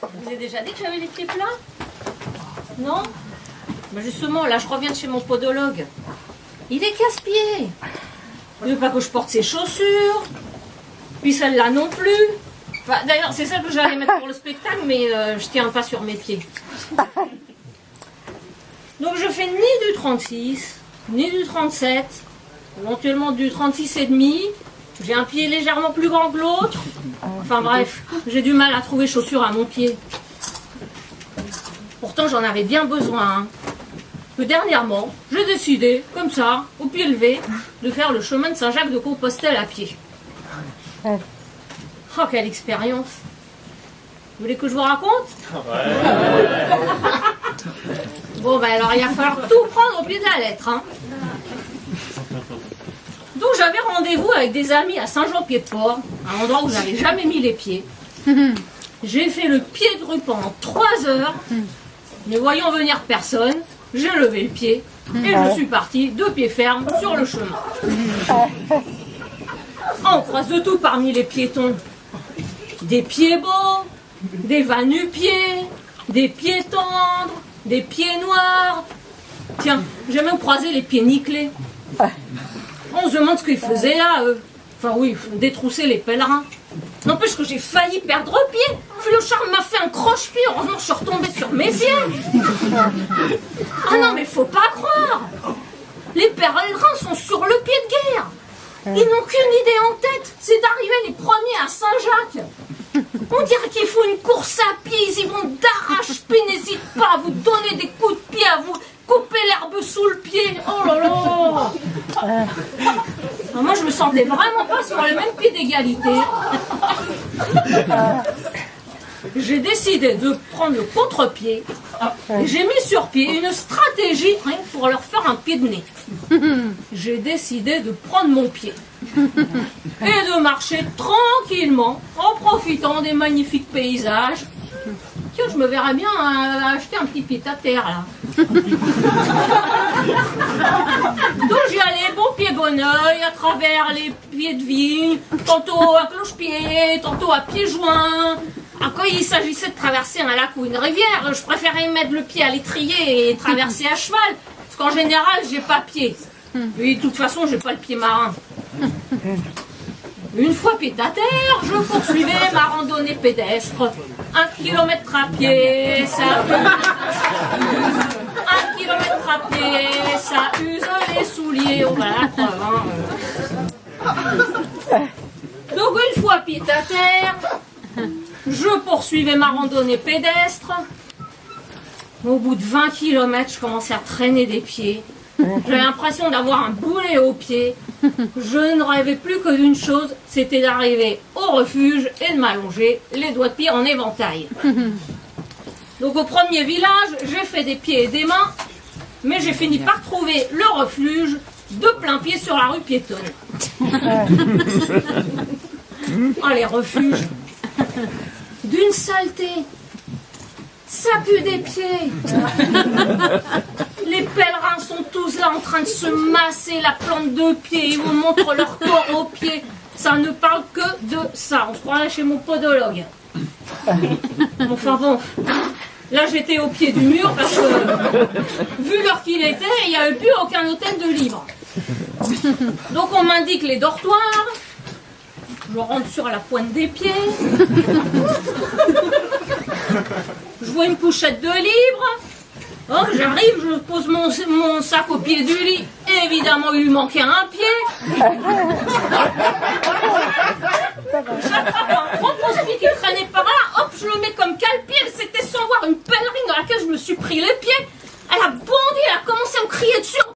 vous avez déjà dit que j'avais les pieds plats? Non? Ben justement, là, je reviens de chez mon podologue. Il est casse-pied. Il veut pas que je porte ses chaussures. Puis celle-là non plus. Enfin, d'ailleurs, c'est celle que j'allais mettre pour le spectacle, mais je tiens pas sur mes pieds. Donc je fais ni du 36, ni du 37, éventuellement du 36,5. J'ai un pied légèrement plus grand que l'autre. Enfin bref, j'ai du mal à trouver chaussures à mon pied. Pourtant j'en avais bien besoin. Hein. Que dernièrement, j'ai décidé, comme ça, au pied levé, de faire le chemin de Saint-Jacques de Compostelle à pied. Oh, quelle expérience! Vous voulez que je vous raconte? Bon, ben alors il va falloir tout prendre au pied de la lettre. Hein. Donc j'avais rendez-vous avec des amis à Saint-Jean-Pied-de-Port, un endroit où j'avais jamais mis les pieds. J'ai fait le pied de rue pendant 3 heures, mais voyant venir personne, j'ai levé le pied et je suis partie de pied ferme sur le chemin. On croise de tout parmi les piétons. Des pieds beaux, des va-nu-pieds, des pieds tendres, des pieds noirs. Tiens, j'ai même croisé les pieds nickelés. On se demande ce qu'ils faisaient là, eux. Enfin oui, détrousser les pèlerins. N'empêche que j'ai failli perdre pied. Flochard m'a fait un croche-pied. Heureusement, je suis retombée sur mes pieds. Ah non, mais faut pas croire. Les pèlerins sont sur le pied de guerre. Ils n'ont qu'une idée en tête, c'est d'arriver les premiers à Saint-Jacques. On dirait qu'il faut une course à pied, ils y vont d'arrache-pied, n'hésite pas à vous donner des coups de pied, à vous couper l'herbe sous le pied. Oh là là. Moi, je me sentais vraiment pas sur le même pied d'égalité. J'ai décidé de prendre le contre-pied et j'ai mis sur pied une stratégie rien que pour leur faire un pied de nez. J'ai décidé de prendre mon pied et de marcher tranquillement en profitant des magnifiques paysages. Tiens, je me verrais bien acheter un petit pied à terre là. Donc j'y allais bon pied bon oeil à travers les pieds de vigne, tantôt à cloche-pied, tantôt à pieds joints. Quand il s'agissait de traverser un lac ou une rivière, je préférais mettre le pied à l'étrier et traverser à cheval, parce qu'en général, j'ai pas pied. Et de toute façon, j'ai pas le pied marin. Une fois pied à terre, je poursuivais ma randonnée pédestre. 1 kilomètre à pied, ça use. 1 kilomètre à pied, ça use les souliers. On va la preuve, hein. Donc une fois pied à terre, je poursuivais ma randonnée pédestre. Au bout de 20 km, je commençais à traîner des pieds. J'avais l'impression d'avoir un boulet au pied. Je ne rêvais plus que d'une chose, c'était d'arriver au refuge et de m'allonger les doigts de pied en éventail. Donc au premier village, j'ai fait des pieds et des mains, mais j'ai fini par trouver le refuge de plein pied sur la rue piétonne. Oh, les refuges d'une saleté. Ça pue des pieds. Les pèlerins sont tous là en train de se masser la plante de pied. Ils vous montrent leur corps aux pieds. Ça ne parle que de ça. On se croirait chez mon podologue. Enfin bon, là j'étais au pied du mur parce que, vu l'heure qu'il était, il n'y avait plus aucun hôtel de libre. Donc on m'indique les dortoirs. Je rentre sur la pointe des pieds. Je vois une couchette de libre. Oh, j'arrive, je pose mon sac au pied du lit. Et évidemment, il lui manquait un pied. J'attrape un gros pied qui traînait par là.